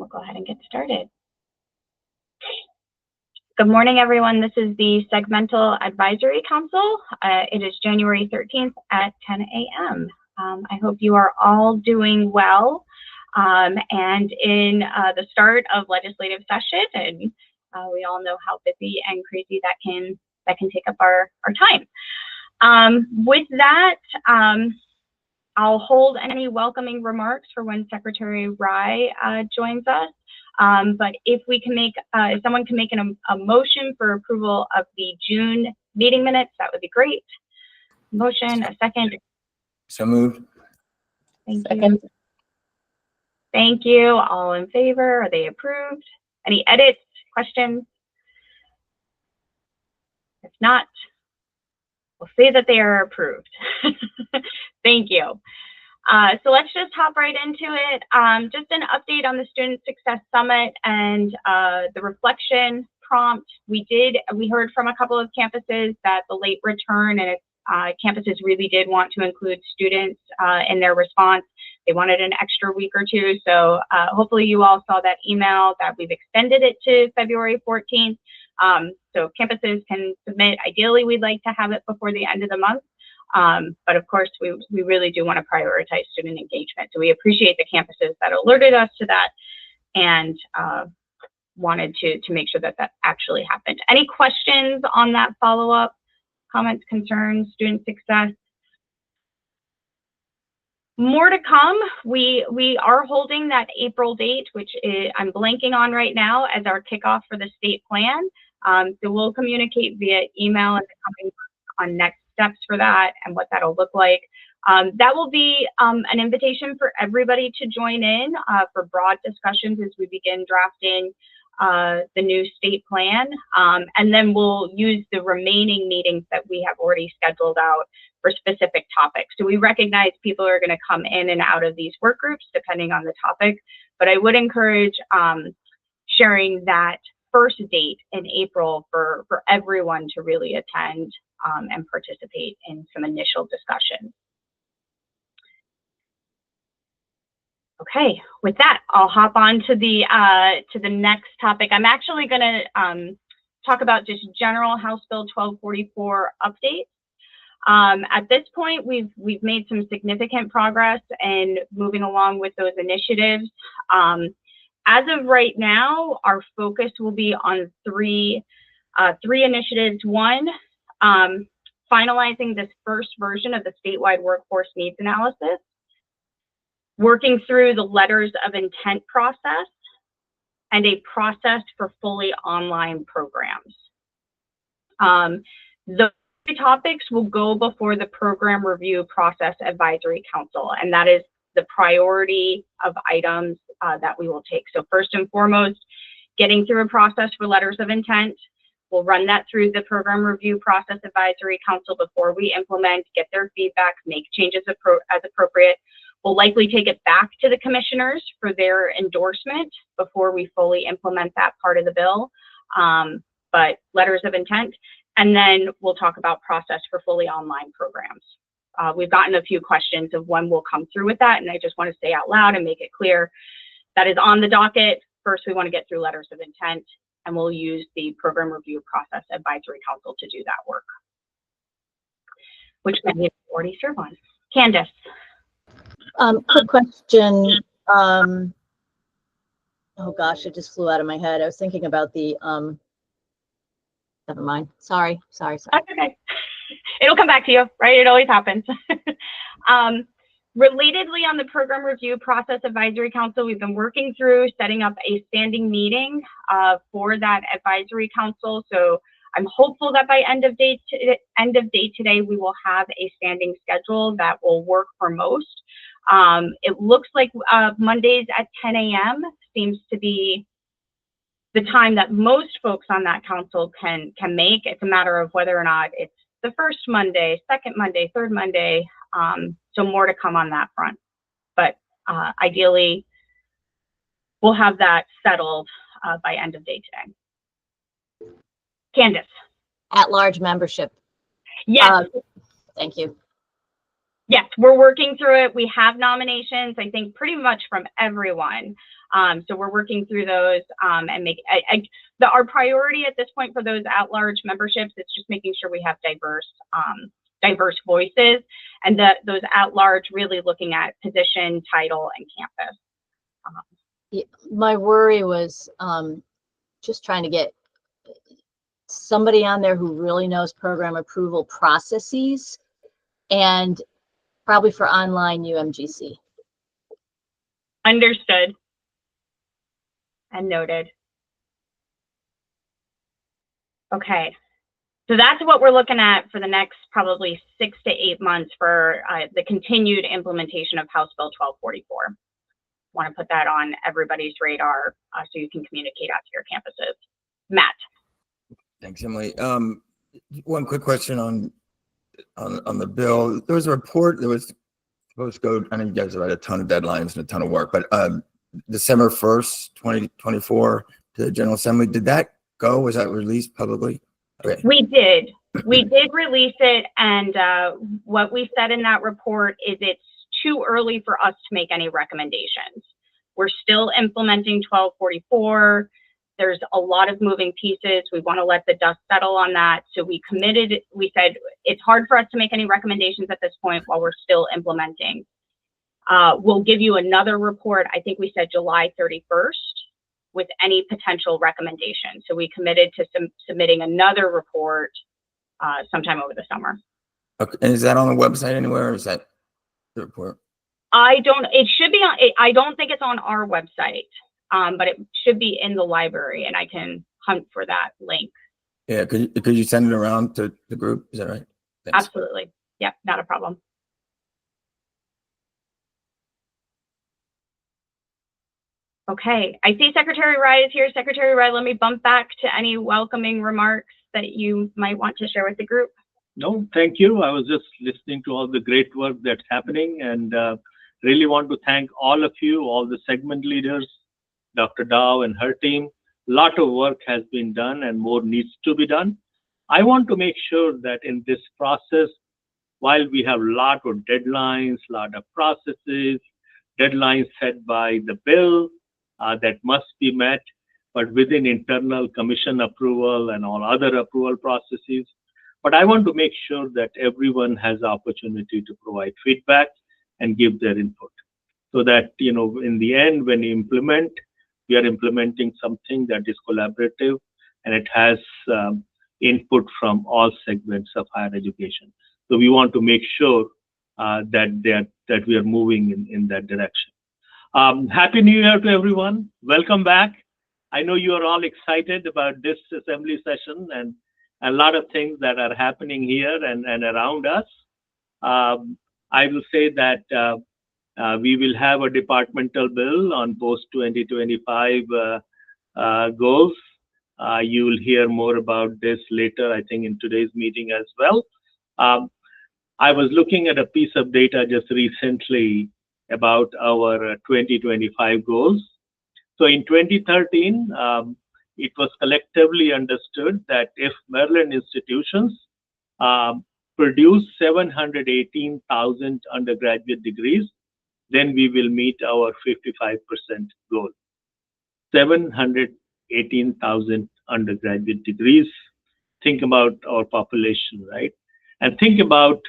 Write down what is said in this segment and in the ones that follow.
go ahead and get started. Good morning, everyone. This is the Segmental Advisory Council. It is January 13th at 10 a.m. I hope you are all doing well and in the start of legislative session. And we all know how busy and crazy that can take up our time. With that, I'll hold any welcoming remarks for when Secretary Rye joins us. But if we can make, if someone can make a motion for approval of the June meeting minutes, that would be great. Motion, a second. So moved. Thank you. Thank you. All in favor? Are they approved? Any edits, questions? If not, we'll say that they are approved. Thank you. So let's just hop right into it. Just an update on the Student Success Summit and the reflection prompt. We heard from a couple of campuses that the late return and campuses really did want to include students in their response. They wanted an extra week or two. So hopefully you all saw that email that we've extended it to February 14th. So campuses can submit. Ideally, we'd like to have it before the end of the month. But of course, we really do want to prioritize student engagement. So we appreciate the campuses that alerted us to that and wanted to make sure that that actually happened. Any questions on that follow-up? Comments, concerns, student success? More to come. We are holding that April date, which I'm blanking on right now, as our kickoff for the state plan. So we'll communicate via email in the coming months on next steps for that and what that'll look like. That will be an invitation for everybody to join in for broad discussions as we begin drafting the new state plan. And then we'll use the remaining meetings that we have already scheduled out for specific topics. So we recognize people are going to come in and out of these work groups depending on the topic, but I would encourage sharing that first date in April for everyone to really attend and participate in some initial discussion. Okay, with that, I'll hop on to the next topic. I'm actually going to talk about just general House Bill 1244 updates. At this point, we've made some significant progress in moving along with those initiatives. As of right now, our focus will be on three initiatives. One, finalizing this first version of the statewide workforce needs analysis, working through the letters of intent process, and a process for fully online programs. The three topics will go before the Program Review Process Advisory Council, and that is the priority of items that we will take. So first and foremost, getting through a process for letters of intent. We'll run that through the Program Review Process Advisory Council before we implement, get their feedback, make changes as appropriate. We'll likely take it back to the commissioners for their endorsement before we fully implement that part of the bill, but letters of intent. And then we'll talk about process for fully online programs. We've gotten a few questions of when we'll come through with that, and I just want to say out loud and make it clear that is on the docket. First, we want to get through letters of intent, and we'll use the Program Review Process Advisory Council to do that work, which many have already served on. Candace. Quick question. Oh gosh, it just flew out of my head. I was thinking about the, never mind. Sorry. That's okay. It'll come back to you, right? It always happens. Relatedly, on the Program Review Process Advisory Council, we've been working through setting up a standing meeting for that advisory council. So I'm hopeful that by end of day today, we will have a standing schedule that will work for most. It looks like Mondays at 10 a.m. seems to be the time that most folks on that council can make. It's a matter of whether or not it's the first Monday, second Monday, third Monday. So more to come on that front. But ideally, we'll have that settled by end of day today. Candace. At-large membership. Yes. Thank you. Yes, we're working through it. We have nominations, I think, pretty much from everyone. So we're working through those and our priority at this point for those at-large memberships is just making sure we have diverse voices, and those at-large really looking at position, title, and campus. Yeah, my worry was just trying to get somebody on there who really knows program approval processes, and probably for online UMGC. Understood and noted. Okay, so that's what we're looking at for the next probably 6 to 8 months for the continued implementation of House Bill 1244. Want to put that on everybody's radar so you can communicate out to your campuses. Matt. Thanks, Emily. One quick question on the bill. There was a report that was supposed to go, I know you guys have had a ton of deadlines and a ton of work, but December 1st, 2024 to the General Assembly, did that go? Was that released publicly? Okay. We did release it, and what we said in that report is it's too early for us to make any recommendations. We're still implementing 1244. There's a lot of moving pieces. We want to let the dust settle on that. So we said it's hard for us to make any recommendations at this point while we're still implementing. We'll give you another report, I think we said July 31st, with any potential recommendations. So we committed to submitting another report sometime over the summer. Okay. And is that on the website anywhere, or is that the report? It should be on, I don't think it's on our website, but it should be in the library, and I can hunt for that link. Yeah, could you send it around to the group? Is that right? Thanks. Absolutely. Yep, not a problem. Okay, I see Secretary Rye is here. Secretary Rye, let me bump back to any welcoming remarks that you might want to share with the group. No, thank you. I was just listening to all the great work that's happening, and really want to thank all of you, all the segment leaders, Dr. Dow and her team. A lot of work has been done and more needs to be done. I want to make sure that in this process, while we have a lot of deadlines, a lot of processes, deadlines set by the bill that must be met, but within internal commission approval and all other approval processes. But I want to make sure that everyone has the opportunity to provide feedback and give their input, so that, you know, in the end, when you implement, we are implementing something that is collaborative and it has input from all segments of higher education. So we want to make sure that we are moving in that direction. Happy New Year to everyone. Welcome back. I know you are all excited about this assembly session and a lot of things that are happening here and around us. I will say that we will have a departmental bill on post-2025 goals. You will hear more about this later, I think, in today's meeting as well. I was looking at a piece of data just recently about our 2025 goals. So in 2013, it was collectively understood that if Maryland institutions produce 718,000 undergraduate degrees, then we will meet our 55% goal. 718,000 undergraduate degrees. Think about our population, right? And think about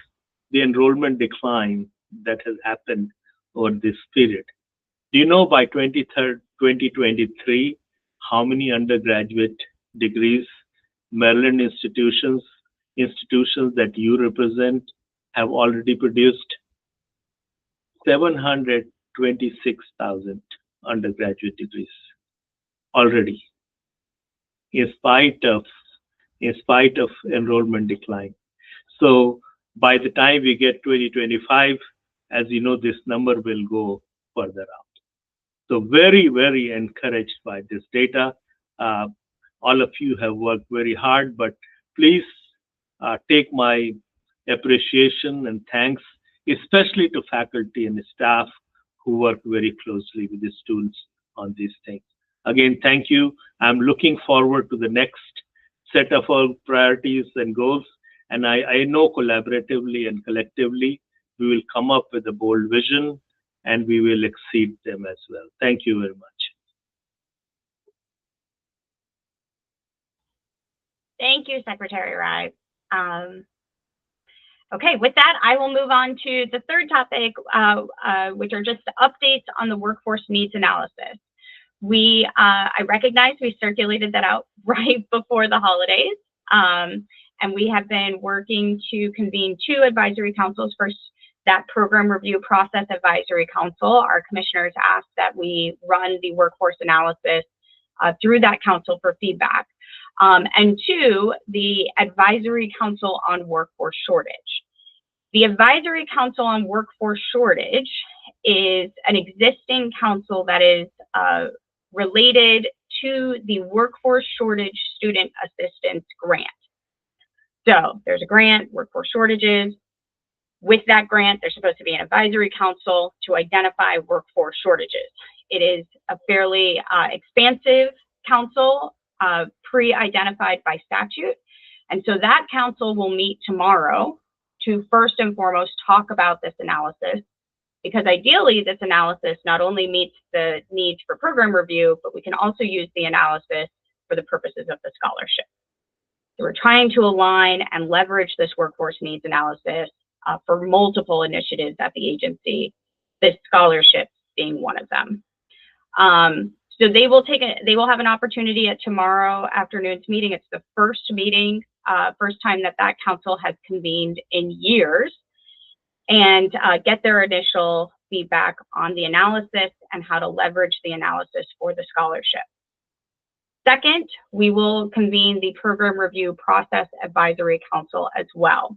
the enrollment decline that has happened over this period. Do you know by 2023 how many undergraduate degrees Maryland institutions that you represent have already produced? 726,000 undergraduate degrees already, in spite of enrollment decline. So by the time we get 2025, as you know, this number will go further out. So very, very encouraged by this data. All of you have worked very hard, but please take my appreciation and thanks, especially to faculty and staff who work very closely with the students on these things. Again, thank you. I'm looking forward to the next set of our priorities and goals. And I know collaboratively and collectively, we will come up with a bold vision, and we will exceed them as well. Thank you very much. Thank you, Secretary Rai. Okay, with that, I will move on to the third topic, which are just updates on the workforce needs analysis. I recognize we circulated that out right before the holidays, and we have been working to convene 2 advisory councils. First, that program review process advisory council. Our commissioners asked that we run the workforce analysis through that council for feedback. And 2, the advisory council on workforce shortage. The advisory council on workforce shortage is an existing council that is related to the workforce shortage student assistance grant. So there's a grant, workforce shortages. With that grant, there's supposed to be an advisory council to identify workforce shortages. It is a fairly expansive council, pre-identified by statute. And so that council will meet tomorrow to first and foremost talk about this analysis, because ideally this analysis not only meets the needs for program review, but we can also use the analysis for the purposes of the scholarship. So we're trying to align and leverage this workforce needs analysis for multiple initiatives at the agency, this scholarship being one of them. So they will have an opportunity at tomorrow afternoon's meeting. It's the first meeting, first time that council has convened in years, and get their initial feedback on the analysis and how to leverage the analysis for the scholarship. Second, we will convene the program review process advisory council as well.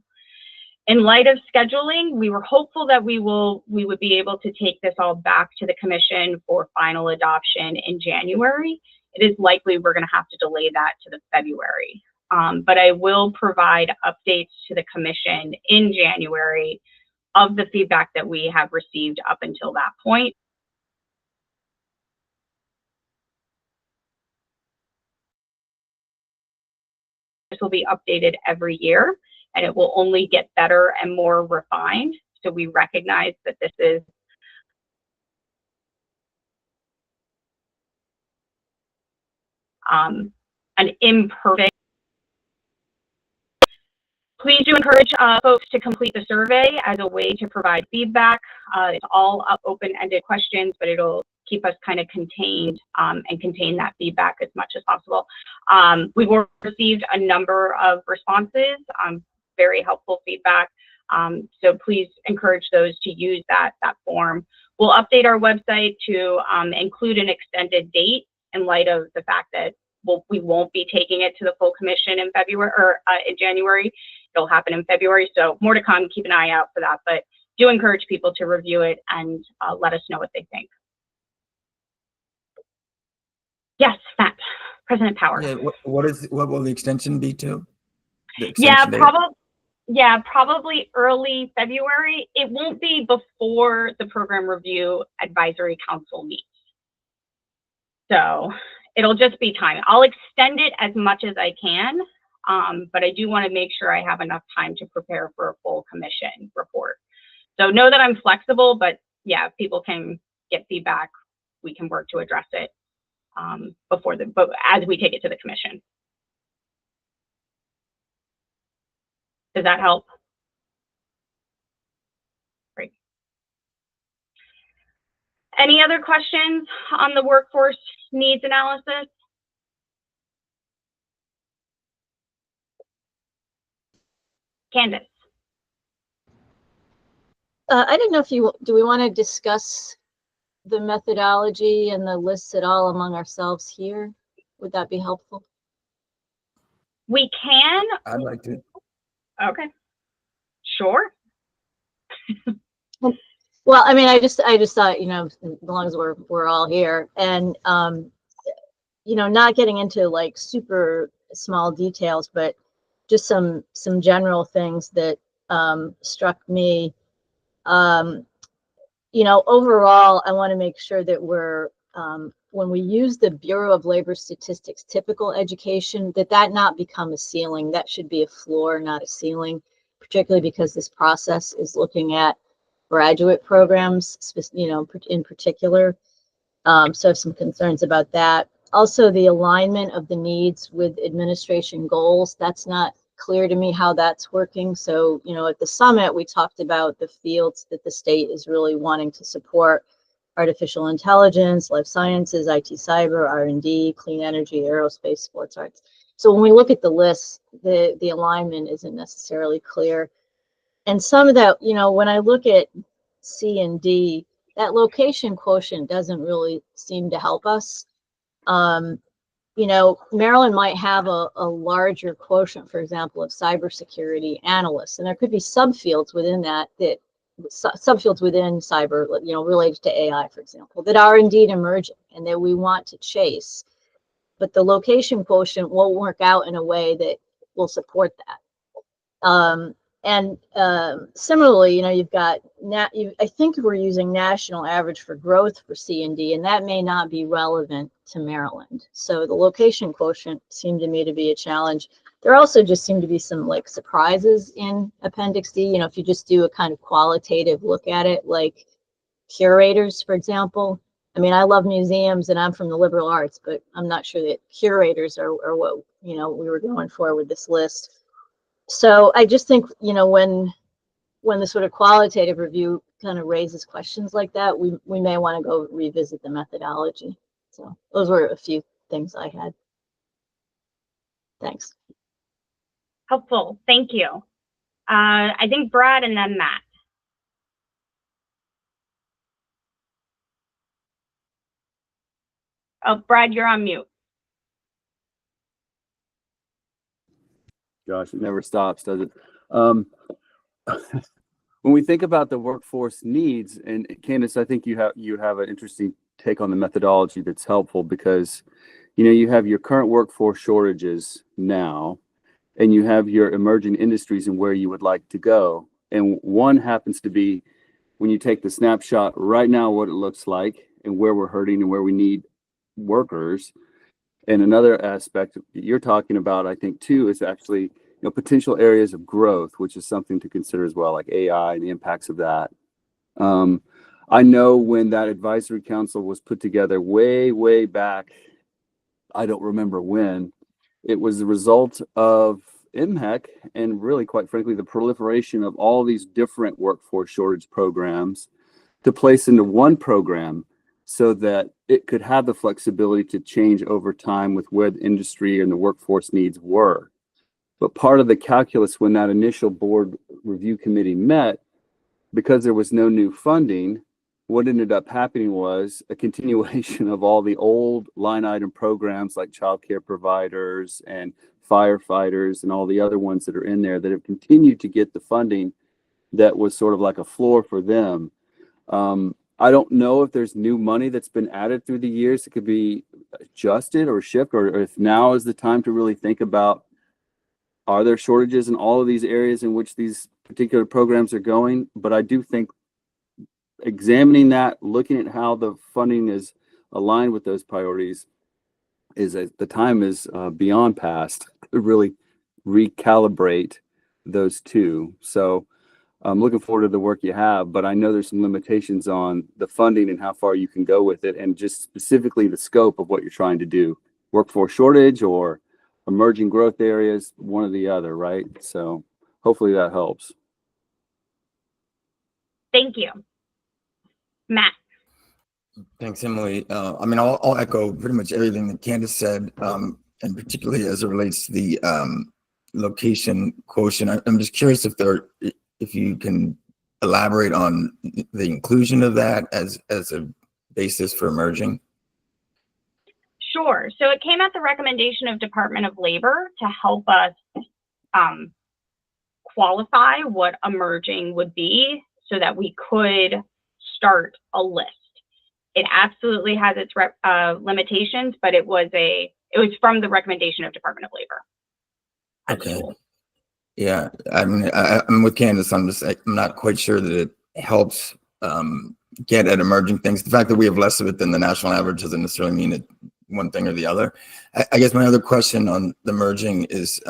In light of scheduling, we were hopeful that we would be able to take this all back to the commission for final adoption in January. It is likely we're going to have to delay that to the February. But I will provide updates to the commission in January of the feedback that we have received up until that point. This will be updated every year, and it will only get better and more refined. So we recognize that this is an imperfect. Please do encourage folks to complete the survey as a way to provide feedback. It's all open-ended questions, but it'll keep us kind of contained and contain that feedback as much as possible. We've received a number of responses, very helpful feedback. So please encourage those to use that form. We'll update our website to include an extended date in light of the fact that we won't be taking it to the full commission in February or in January. It'll happen in February. So more to come. Keep an eye out for that. But do encourage people to review it and let us know what they think. Yes, Matt, President Power. Yeah, what will the extension be to? Yeah, probably early February. It won't be before the program review advisory council meets. So it'll just be time. I'll extend it as much as I can, but I do want to make sure I have enough time to prepare for a full commission report. So know that I'm flexible, but yeah, if people can get feedback, we can work to address it but as we take it to the commission. Does that help? Great. Any other questions on the workforce needs analysis? Candace. I didn't know if do we want to discuss the methodology and the lists at all among ourselves here? Would that be helpful? We can. I'd like to. Okay. Sure. Well, I mean, I just thought, as long as we're all here, and not getting into like super small details, but just some general things that struck me. Overall, I want to make sure that we're when we use the Bureau of Labor Statistics typical education, that not become a ceiling. That should be a floor, not a ceiling, particularly because this process is looking at graduate programs, in particular. So I have some concerns about that. Also, the alignment of the needs with administration goals. That's not clear to me how that's working. So, at the summit, we talked about the fields that the state is really wanting to support: artificial intelligence, life sciences, IT, cyber, R&D, clean energy, aerospace, sports arts. So when we look at the list, the alignment isn't necessarily clear. And some of that, when I look at C and D, that location quotient doesn't really seem to help us. Maryland might have a larger quotient, for example, of cybersecurity analysts, and there could be subfields within that subfields within cyber, related to AI, for example, that are indeed emerging and that we want to chase. But the location quotient won't work out in a way that will support that. Similarly, you've got I think we're using national average for growth for C and D, and that may not be relevant to Maryland. So the location quotient seemed to me to be a challenge. There also just seem to be some surprises in Appendix D. If you just do a kind of qualitative look at it, like curators, for example. I mean, I love museums and I'm from the liberal arts, but I'm not sure that curators are what we were going for with this list. So I just think, when the sort of qualitative review kind of raises questions like that, we may want to go revisit the methodology. So those were a few things I had. Thanks. Helpful. Thank you. I think Brad and then Matt. Oh, Brad, you're on mute. Gosh, it never stops, does it? When we think about the workforce needs, and Candace, I think you have an interesting take on the methodology that's helpful, because you have your current workforce shortages now, and you have your emerging industries and where you would like to go. And one happens to be, when you take the snapshot right now, what it looks like and where we're hurting and where we need workers. And another aspect that you're talking about, I think, too, is actually potential areas of growth, which is something to consider as well, like AI and the impacts of that. I know when that advisory council was put together way back, I don't remember when, it was the result of MHEC and really, quite frankly, the proliferation of all these different workforce shortage programs to place into one program, so that it could have the flexibility to change over time with where the industry and the workforce needs were. But part of the calculus when that initial board review committee met, because there was no new funding, what ended up happening was a continuation of all the old line item programs like childcare providers and firefighters and all the other ones that are in there that have continued to get the funding that was sort of like a floor for them. I don't know if there's new money that's been added through the years that could be adjusted or shifted, or if now is the time to really think about, are there shortages in all of these areas in which these particular programs are going? But I do think examining that, looking at how the funding is aligned with those priorities, the time is beyond past to really recalibrate those two. So I'm looking forward to the work you have, but I know there's some limitations on the funding and how far you can go with it, and just specifically the scope of what you're trying to do. Workforce shortage or emerging growth areas, one or the other, right? So hopefully that helps. Thank you. Matt. Thanks, Emily. I'll echo pretty much everything that Candace said, and particularly as it relates to the location quotient. I'm just curious if you can elaborate on the inclusion of that as a basis for emerging. Sure. So it came at the recommendation of Department of Labor to help us qualify what emerging would be so that we could start a list. It absolutely has its limitations, but it was from the recommendation of Department of Labor. Okay. Yeah, I'm with Candace. I'm not quite sure that it helps get at emerging things. The fact that we have less of it than the national average doesn't necessarily mean it one thing or the other. I guess my other question on the merging is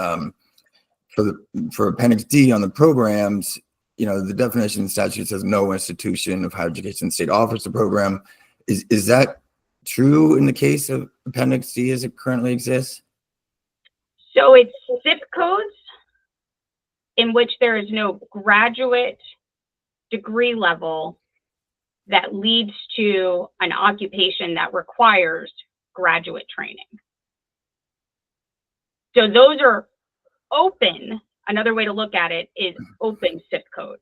for Appendix D on the programs. the definition in statute says no institution of higher education state offers the program. Is that true in the case of Appendix D as it currently exists? So it's zip codes in which there is no graduate degree level that leads to an occupation that requires graduate training. So those are open. Another way to look at it is open zip codes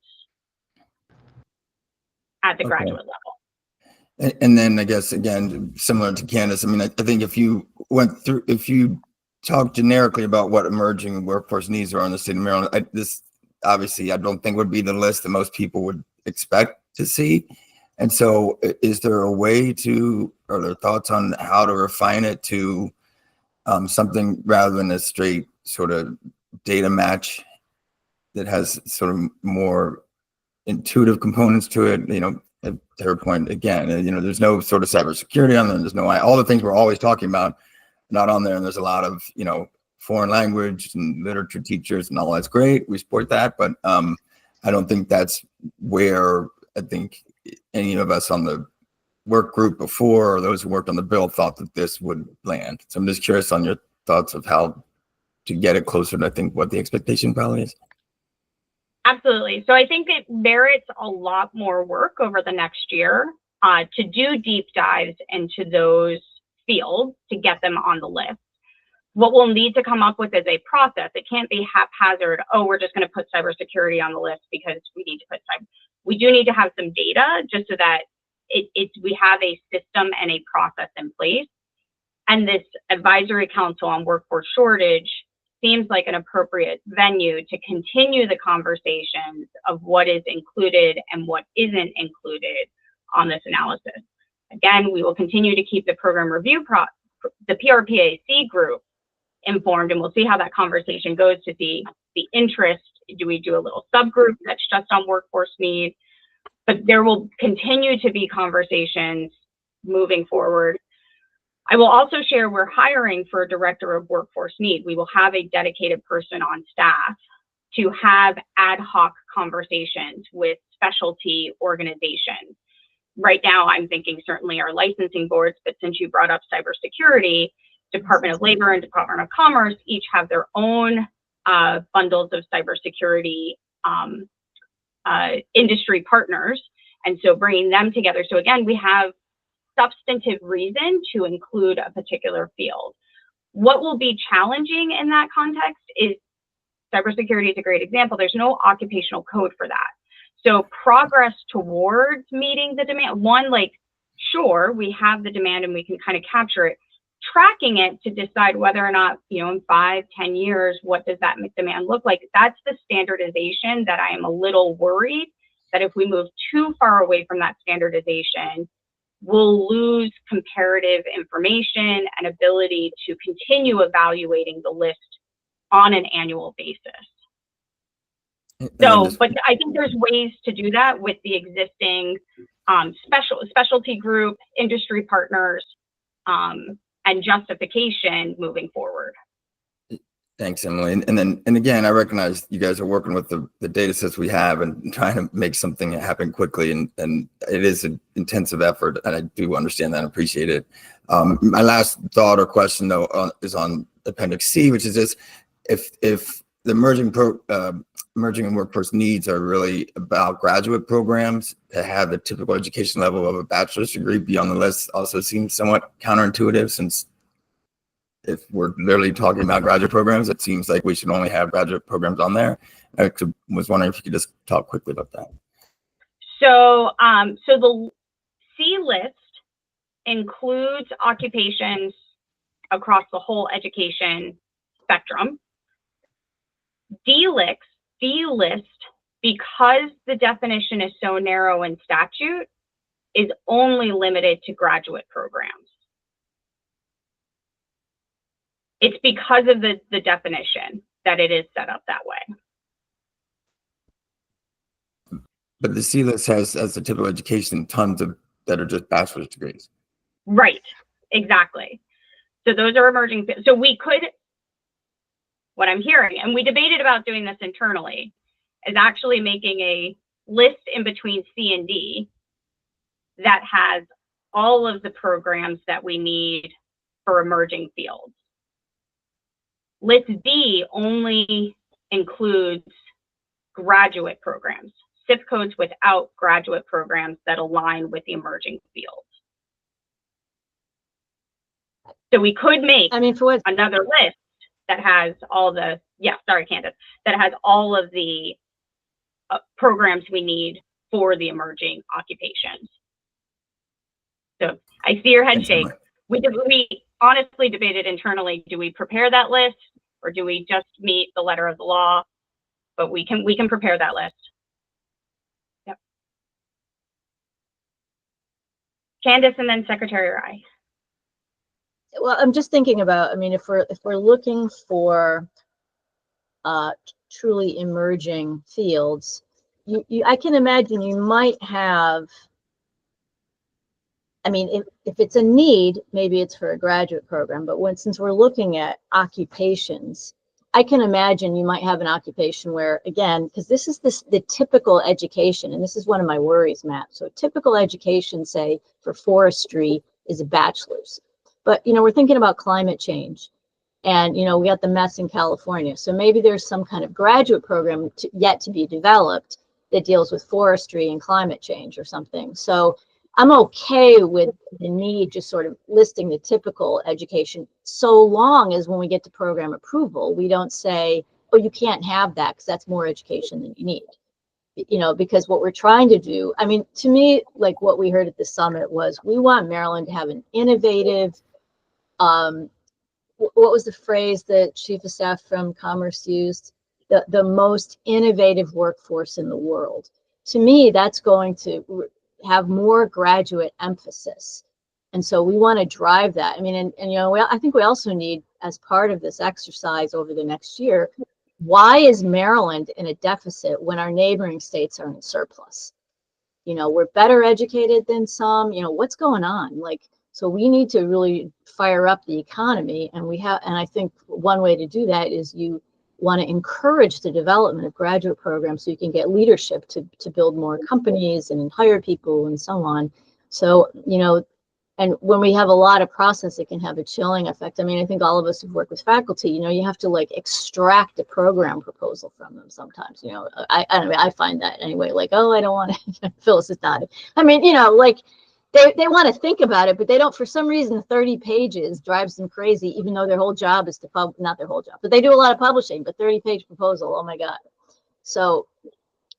at the graduate level. And then I guess, again, similar to Candace, I mean, I think if you talk generically about what emerging workforce needs are in the state of Maryland, this obviously I don't think would be the list that most people would expect to see. And so is there a way to, or are there thoughts on how to refine it to something rather than a straight sort of data match that has sort of more intuitive components to it? To her point again, there's no sort of cybersecurity on there. There's no, all the things we're always talking about, not on there. And there's a lot of, foreign language and literature teachers and all that's great. We support that. But I don't think that's where I think any of us on the work group before, or those who worked on the bill, thought that this would land. So I'm just curious on your thoughts of how to get it closer to, I think, what the expectation probably is. Absolutely. So I think it merits a lot more work over the next year to do deep dives into those fields to get them on the list. What we'll need to come up with is a process. It can't be haphazard. Oh, we're just going to put cybersecurity on the list because we need to put cyber. We do need to have some data just so that we have a system and a process in place. And this advisory council on workforce shortage seems like an appropriate venue to continue the conversations of what is included and what isn't included on this analysis. Again, we will continue to keep the program review, the PRPAC group informed, and we'll see how that conversation goes to see the interest. Do we do a little subgroup that's just on workforce need? But there will continue to be conversations moving forward. I will also share we're hiring for a director of workforce need. We will have a dedicated person on staff to have ad hoc conversations with specialty organizations. Right now, I'm thinking certainly our licensing boards, but since you brought up cybersecurity, Department of Labor and Department of Commerce each have their own bundles of cybersecurity industry partners. And so bringing them together. So again, we have substantive reason to include a particular field. What will be challenging in that context is cybersecurity is a great example. There's no occupational code for that. So progress towards meeting the demand, sure, we have the demand and we can kind of capture it. Tracking it to decide whether or not, in 5-10 years, what does that demand look like? That's the standardization that I am a little worried that if we move too far away from that standardization, we'll lose comparative information and ability to continue evaluating the list on an annual basis. So, but I think there's ways to do that with the existing specialty group, industry partners, and justification moving forward. Thanks, Emily. And again, I recognize you guys are working with the data sets we have and trying to make something happen quickly. And it is an intensive effort. And I do understand that and appreciate it. My last thought or question, though, is on Appendix C, which is this: if the emerging and workforce needs are really about graduate programs, to have the typical education level of a bachelor's degree be on the list also seems somewhat counterintuitive, since if we're literally talking about graduate programs, it seems like we should only have graduate programs on there. I was wondering if you could just talk quickly about that. So, so the C list includes occupations across the whole education spectrum. D list, because the definition is so narrow in statute, is only limited to graduate programs. It's because of the definition that it is set up that way. But the C list has, as the typical education, tons of that are just bachelor's degrees. Right, exactly. So those are emerging. So we could, what I'm hearing, and we debated about doing this internally, is actually making a list in between C and D that has all of the programs that we need for emerging fields. List D only includes graduate programs, SIP codes without graduate programs that align with the emerging fields. So we could make, I mean, for what? another list that has all the, yeah, sorry, Candace, that has all of the programs we need for the emerging occupations. So I see your head Thanks, shake. Emily. We honestly debated internally, do we prepare that list or do we just meet the letter of the law? But we can prepare that list. Yep. Candace and then Secretary Rai. Well, I'm just thinking about, I mean, if we're looking for truly emerging fields, I can imagine you might have, I mean, if it's a need, maybe it's for a graduate program, but since we're looking at occupations, I can imagine you might have an occupation where, again, because this is the typical education, and this is one of my worries, Matt. So typical education, say, for forestry is a bachelor's. But, you know, we're thinking about climate change. And, you know, we got the mess in California. So maybe there's some kind of graduate program yet to be developed that deals with forestry and climate change or something. So I'm okay with the need just sort of listing the typical education, so long as when we get to program approval, we don't say, oh, you can't have that because that's more education than you need. You know, because what we're trying to do, I mean, to me, like what we heard at the summit was we want Maryland to have an innovative, what was the phrase that Chief of Staff from Commerce used? The most innovative workforce in the world. To me, that's going to have more graduate emphasis. And so we want to drive that. I mean, and you know, I think we also need, as part of this exercise over the next year, why is Maryland in a deficit when our neighboring states are in surplus? You know, we're better educated than some, you know, what's going on? Like, so we need to really fire up the economy, and I think one way to do that is you want to encourage the development of graduate programs so you can get leadership to build more companies and hire people and so on. So, you know, and when we have a lot of process, it can have a chilling effect. I mean, I think all of us who've worked with faculty, you know, you have to like extract a program proposal from them sometimes, you know. I don't know, I find that anyway, like, oh, I don't want to, Phyllis is nodding. I mean, you know, like, they want to think about it, but they don't, for some reason, 30 pages drives them crazy, even though their whole job is to not their whole job, but they do a lot of publishing, but 30-page proposal, oh my God. So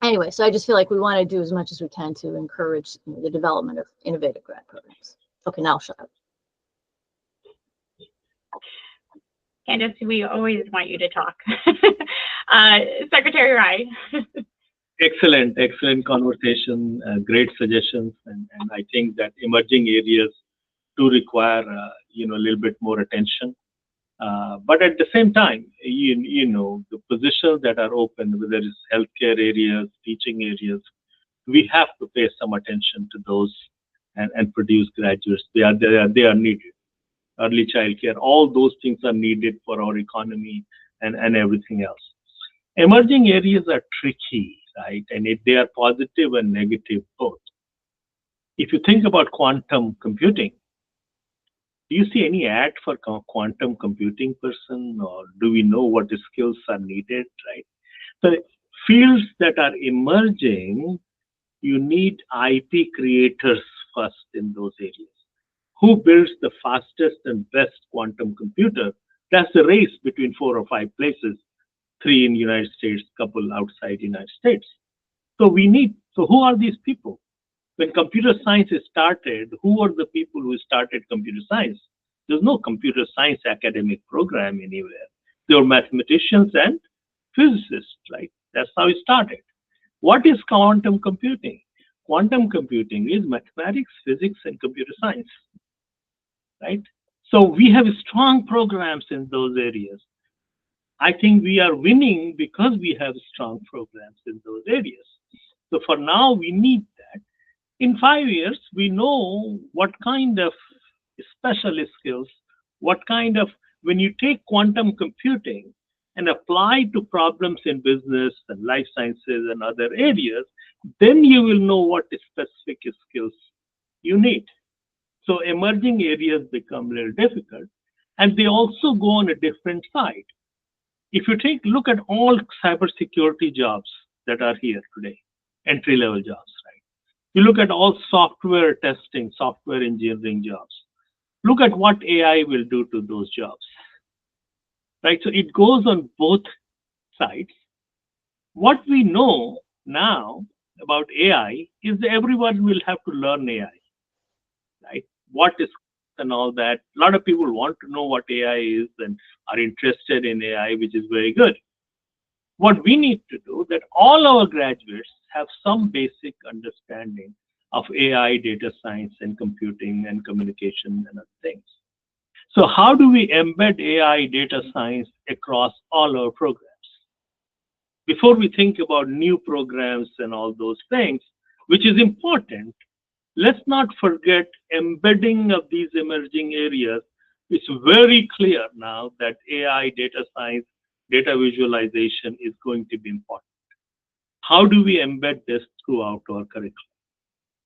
anyway, so I just feel like we want to do as much as we can to encourage, you know, the development of innovative grad programs. Okay, now I'll shut up. Candace, we always want you to talk. Secretary Rai. Excellent conversation, great suggestions, and I think that emerging areas do require you know, a little bit more attention. But at the same time, you know, the positions that are open, whether it's healthcare areas, teaching areas, we have to pay some attention to those and produce graduates. They are needed. Early childcare, all those things are needed for our economy and everything else. Emerging areas are tricky, right? And they are positive and negative both. If you think about quantum computing, do you see any ad for quantum computing person, or do we know what the skills are needed, right? So fields that are emerging, you need IP creators first in those areas. Who builds the fastest and best quantum computer? That's the race between 4 or 5 places, 3 in the United States, couple outside the United States. So who are these people? When computer science is started, who are the people who started computer science? There's no computer science academic program anywhere. There were mathematicians and physicists, right? That's how it started. What is quantum computing? Quantum computing is mathematics, physics, and computer science, right? So we have strong programs in those areas. I think we are winning because we have strong programs in those areas. So for now, we need that. In 5 years, we know what kind of specialist skills, when you take quantum computing, and apply to problems in business and life sciences and other areas, then you will know what specific skills you need. So emerging areas become a little difficult, and they also go on a different side. If you look at all cybersecurity jobs that are here today, entry-level jobs, right? You look at all software testing, software engineering jobs. Look at what AI will do to those jobs, right? So it goes on both sides. What we know now about AI is that everyone will have to learn AI, right? What is and all that. A lot of people want to know what AI is and are interested in AI, which is very good. What we need to do that all our graduates have some basic understanding of AI, data science, and computing and communication and other things. So how do we embed AI, data science across all our programs? Before we think about new programs and all those things, which is important, let's not forget embedding of these emerging areas. It's very clear now that AI, data science, data visualization is going to be important. How do we embed this throughout our curriculum?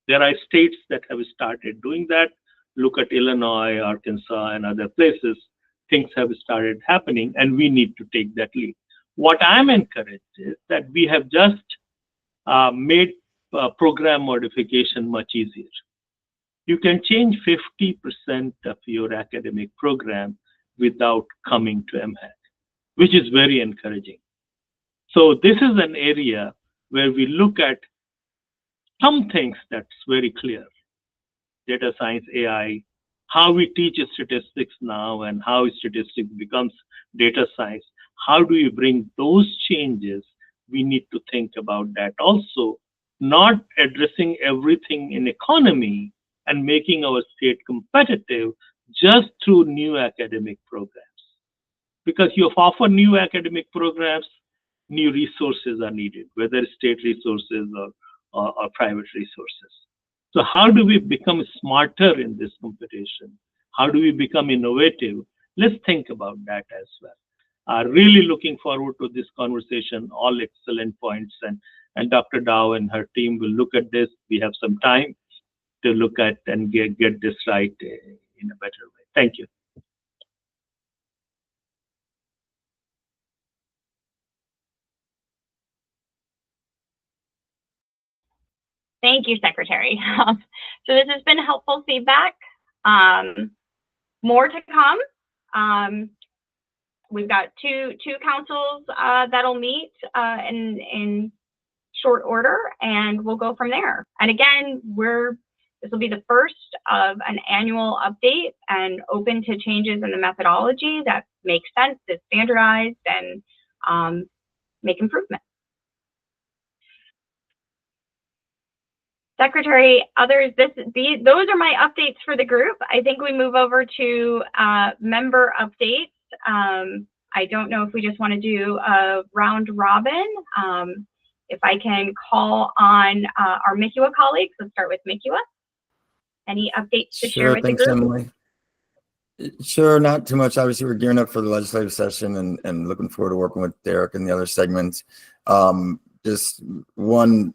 There are states that have started doing that. Look at Illinois, Arkansas, and other places. Things have started happening, and we need to take that lead. What I'm encouraged is that we have just made program modification much easier. You can change 50% of your academic program without coming to MHAC, which is very encouraging. So this is an area where we look at some things that's very clear. Data science, AI, how we teach statistics now and how statistics becomes data science. How do you bring those changes? We need to think about that also, not addressing everything in economy and making our state competitive just through new academic programs. Because you offer new academic programs, new resources are needed, whether state resources or private resources. So how do we become smarter in this competition? How do we become innovative? Let's think about that as well. Really looking forward to this conversation, all excellent points. And Dr. Dow and her team will look at this. We have some time to look at and get this right in a better way. Thank you. Thank you, Secretary. So this has been helpful feedback. More to come. We've got two councils that'll meet in short order, and we'll go from there. And again, this will be the first of an annual update and open to changes in the methodology that make sense, is standardized, and make improvements. Secretary, others, those are my updates for the group. I think we move over to member updates. I don't know if we just want to do a round robin. If I can call on our MICUA colleagues, let's start with MICUA. Any updates to share with the group? Thanks, Emily. Sure, not too much. Obviously, we're gearing up for the legislative session and looking forward to working with Derek and the other segments. Just one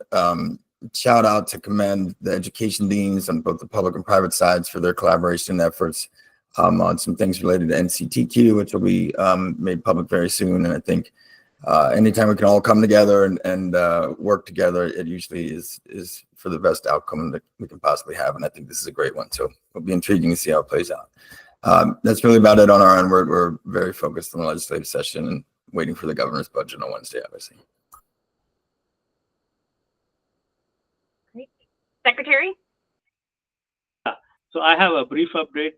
shout out to commend the education deans on both the public and private sides for their collaboration efforts on some things related to NCTQ, which will be made public very soon. And I think anytime we can all come together and work together, it usually is for the best outcome that we can possibly have. And I think this is a great one. So it'll be intriguing to see how it plays out. That's really about it on our end. We're very focused on the legislative session and waiting for the governor's budget on Wednesday, obviously. Great. Secretary? So I have a brief update.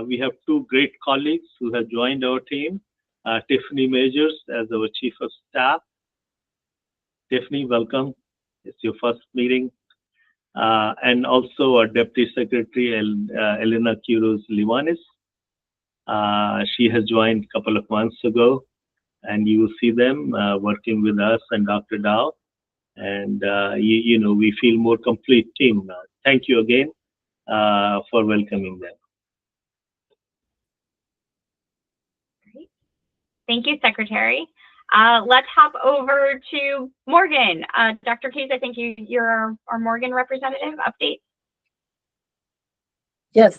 We have two great colleagues who have joined our team. Tiffany Majors as our Chief of Staff. Tiffany, welcome. It's your first meeting. And also our Deputy Secretary, Elena Quiroz-Livanis. She has joined a couple of months ago, and you will see them working with us and Dr. Dow. And, we feel more complete team now. Thank you again for welcoming them. Thank you, Secretary. Let's hop over to Morgan. Dr. Case, I think you're our Morgan representative. Update. Yes,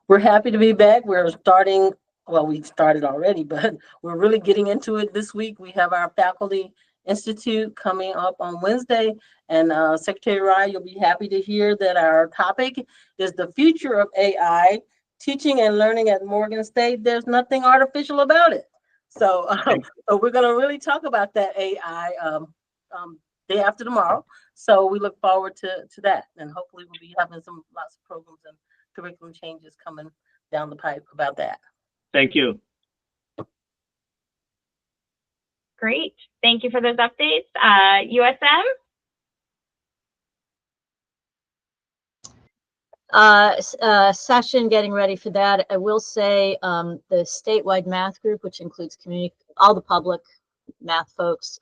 we're happy to be back. We're starting, well, we started already, but we're really getting into it this week. We have our Faculty Institute coming up on Wednesday, and Secretary Rye, you'll be happy to hear that our topic is the future of AI, teaching and learning at Morgan State. There's nothing artificial about it. So, so we're going to really talk about that AI day after tomorrow. So we look forward to that, and hopefully we'll be having lots of programs and curriculum changes coming down the pipe about that. Thank you. Great. Thank you for those updates. USM? Session, getting ready for that. I will say the statewide math group, which includes all the public math folks,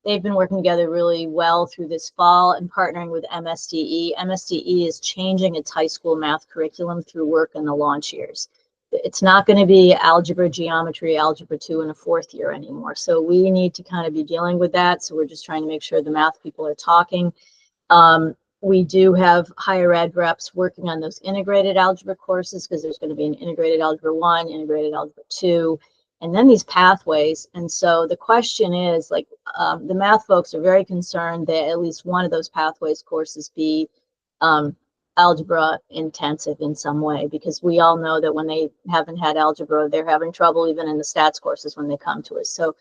they've been working together really well through this fall and partnering with MSDE. MSDE is changing its high school math curriculum through work in the launch years. It's not going to be algebra, geometry, algebra 2 in a fourth year anymore. So we need to kind of be dealing with that. So we're just trying to make sure the math people are talking. We do have higher ed reps working on those integrated algebra courses because there's going to be an integrated algebra 1, integrated algebra 2, and then these pathways. And so the question is, like, the math folks are very concerned that at least one of those pathways courses be algebra intensive in some way, because we all know that when they haven't had algebra, they're having trouble even in the stats courses when they come to us. So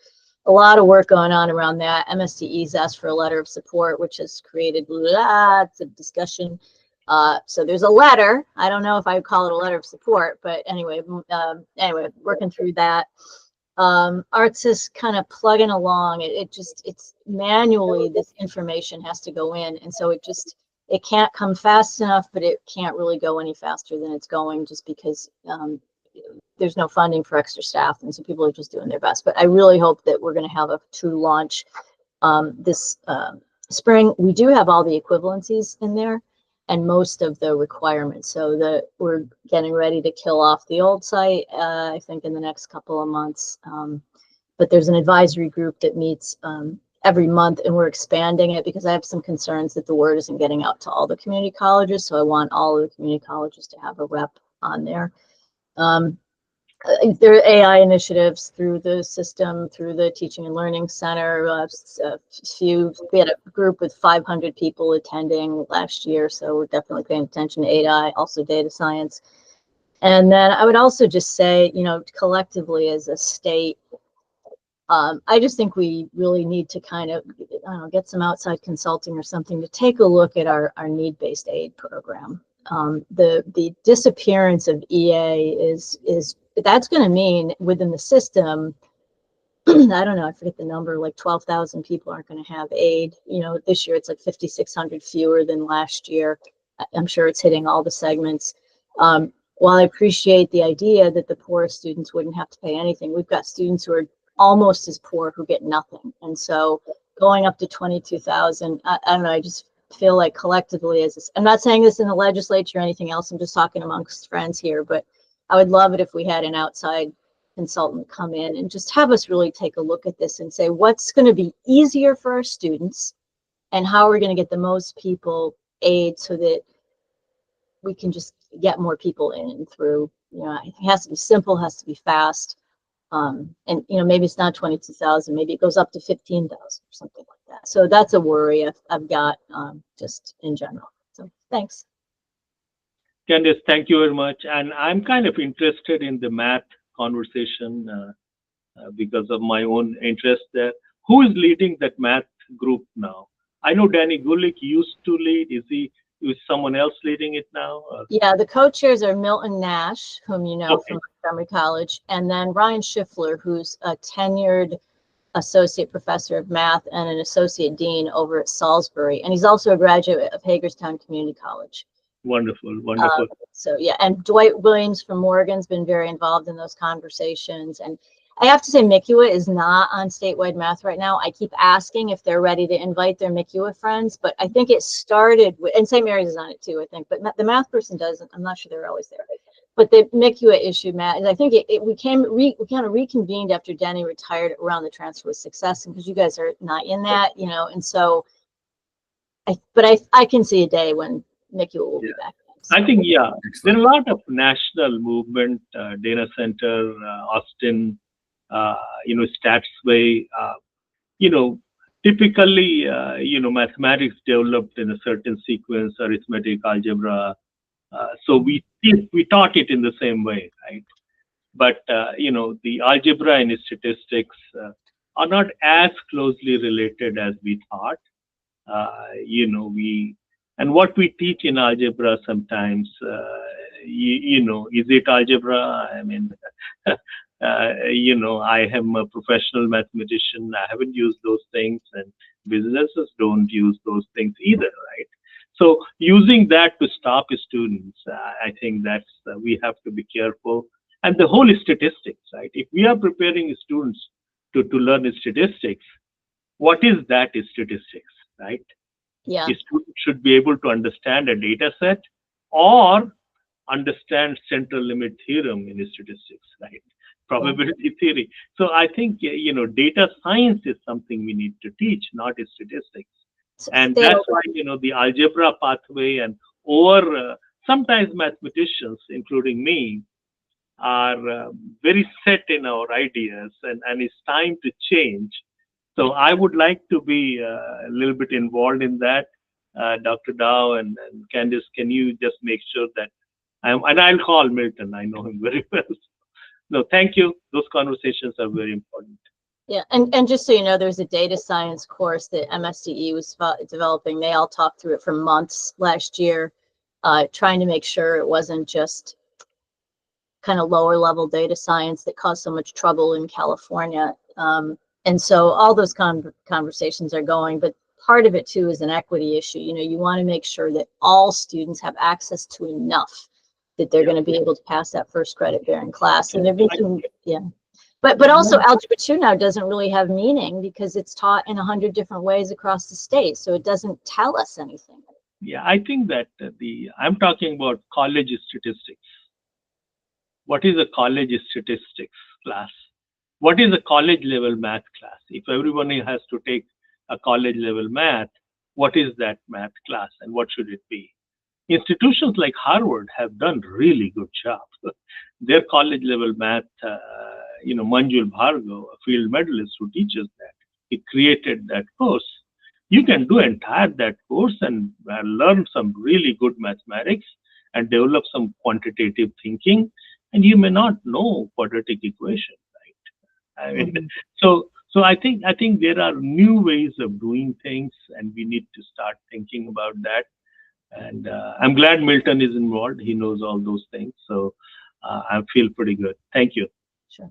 a lot of work going on around that. MSDE's asked for a letter of support, which has created lots of discussion. So there's a letter. I don't know if I would call it a letter of support, but anyway, working through that. Arts is kind of plugging along. It's manually, this information has to go in. And so it can't come fast enough, but it can't really go any faster than it's going, just because there's no funding for extra staff, and so people are just doing their best. But I really hope that we're going to have a true launch this spring. We do have all the equivalencies in there and most of the requirements, so we're getting ready to kill off the old site, I think in the next couple of months. But there's an advisory group that meets every month, and we're expanding it because I have some concerns that the word isn't getting out to all the community colleges. So I want all of the community colleges to have a rep on there. There are AI initiatives through the system, through the Teaching and Learning Center. We had a group with 500 people attending last year, so we're definitely paying attention to AI, also data science. And then I would also just say, collectively as a state, I just think we really need to kind of, get some outside consulting or something to take a look at our need-based aid program. The disappearance of EA that's going to mean within the system, I don't know, I forget the number, like 12,000 people aren't going to have aid. This year it's like 5,600 fewer than last year. I'm sure it's hitting all the segments. While I appreciate the idea that the poorest students wouldn't have to pay anything, we've got students who are almost as poor who get nothing. And so going up to 22,000, I don't know, I just feel like collectively I'm not saying this in the legislature or anything else, I'm just talking amongst friends here, but I would love it if we had an outside consultant come in and just have us really take a look at this and say what's going to be easier for our students and how we're going to get the most people aid so that we can just get more people in through, it has to be simple, has to be fast. And maybe it's not 22,000, maybe it goes up to 15,000 or something like that. So that's a worry I've got just in general. So thanks. Candice, thank you very much. And I'm kind of interested in the math conversation because of my own interest there. Who is leading that math group now? I know Danny Gulick used to lead. Is someone else leading it now? Yeah, the co-chairs are Milton Nash, whom you know Okay. from Montgomery College, and then Ryan Schiffler, who's a tenured associate professor of math and an associate dean over at Salisbury. And he's also a graduate of Hagerstown Community College. Wonderful, wonderful. So yeah, and Dwight Williams from Morgan's been very involved in those conversations. And I have to say, MICUA is not on statewide math right now. I keep asking if they're ready to invite their MICUA friends, but I think it started with, and St. Mary's is on it too, I think, but the math person doesn't. I'm not sure they're always there. But the MICUA issue, Matt, and I think we kind of reconvened after Denny retired around the transfer with success, and because you guys are not in that, you know, and so I can see a day when MICUA will be back. I think, yeah, there are a lot of national movement, data center, Austin, Statsway, typically, mathematics developed in a certain sequence, arithmetic, algebra. So we taught it in the same way, right? But, the algebra and statistics are not as closely related as we thought. And what we teach in algebra sometimes, is it algebra? I mean, I am a professional mathematician. I haven't used those things, and businesses don't use those things either, right? So using that to stop students, I think that's, we have to be careful. And the whole statistics, right? If we are preparing students to learn statistics, what is that statistics, right? Yeah. A student should be able to understand a data set or understand central limit theorem in statistics, right? Probability theory. So I think, data science is something we need to teach, not statistics. And that's why, the algebra pathway and sometimes mathematicians, including me, are very set in our ideas, and it's time to change. So I would like to be a little bit involved in that. Dr. Dow and Candice, can you just make sure that and I'll call Milton. I know him very well. No, thank you. Those conversations are very important. Yeah, and just so you know, there's a data science course that MSDE was developing. They all talked through it for months last year, trying to make sure it wasn't just kind of lower level data science that caused so much trouble in California. And so all those conversations are going, but part of it too is an equity issue. You want to make sure that all students have access to enough that they're going to be able to pass that first credit bearing class. And there've been some, but also Algebra 2 now doesn't really have meaning because it's taught in 100 different ways across the state. So it doesn't tell us anything. Yeah, I think that I'm talking about college statistics. What is a college statistics class? What is a college level math class? If everyone has to take a college level math, what is that math class and what should it be? Institutions like Harvard have done really good job. Their college level math, Manjul Bhargava, a field medalist who teaches that, he created that course. You can do that course and learn some really good mathematics and develop some quantitative thinking, and you may not know quadratic equation, right? I mean, so I think there are new ways of doing things, and we need to start thinking about that. And I'm glad Milton is involved. He knows all those things. So I feel pretty good. Thank you. Sure.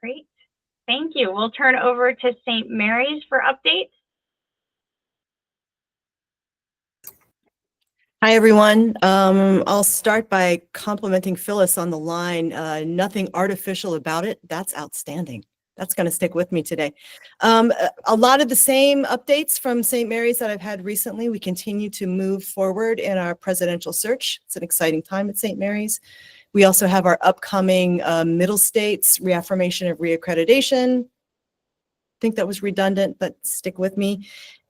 Great. Thank you. We'll turn over to St. Mary's for updates. Hi, everyone. I'll start by complimenting Phyllis on the line. Nothing artificial about it. That's outstanding. That's going to stick with me today. A lot of the same updates from St. Mary's that I've had recently. We continue to move forward in our presidential search. It's an exciting time at St. Mary's. We also have our upcoming Middle States reaffirmation of reaccreditation. I think that was redundant, but stick with me.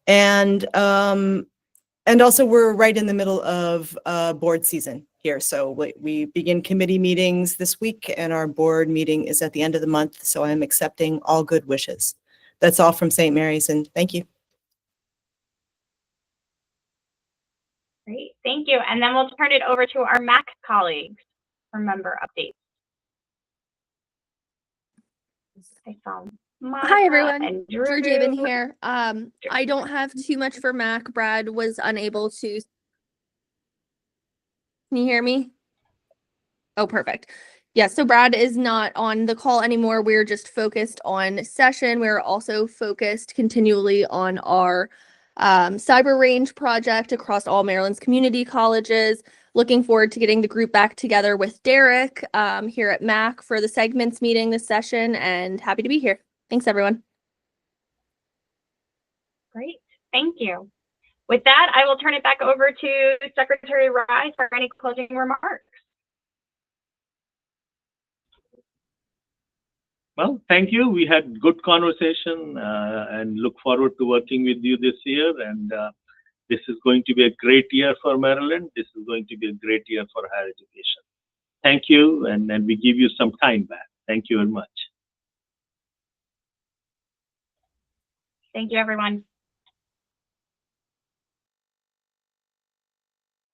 And also we're right in the middle of board season here. So we begin committee meetings this week and our board meeting is at the end of the month. So I'm accepting all good wishes. That's all from St. Mary's, and thank you. Great, thank you. And then we'll turn it over to our MAC colleagues for member updates. Hi everyone, Drew Javen here. I don't have too much for MAC. Brad was unable to. Can you hear me? Oh, perfect. Yeah, so Brad is not on the call anymore. We're just focused on session. We're also focused continually on our cyber range project across all Maryland's community colleges. Looking forward to getting the group back together with Derek here at MAC for the segments meeting this session, and happy to be here. Thanks, everyone. Great, thank you. With that, I will turn it back over to Secretary Rye for any closing remarks. Well, thank you. We had good conversation and look forward to working with you this year. And this is going to be a great year for Maryland. This is going to be a great year for higher education. Thank you. And we give you some time back. Thank you very much. Thank you, everyone.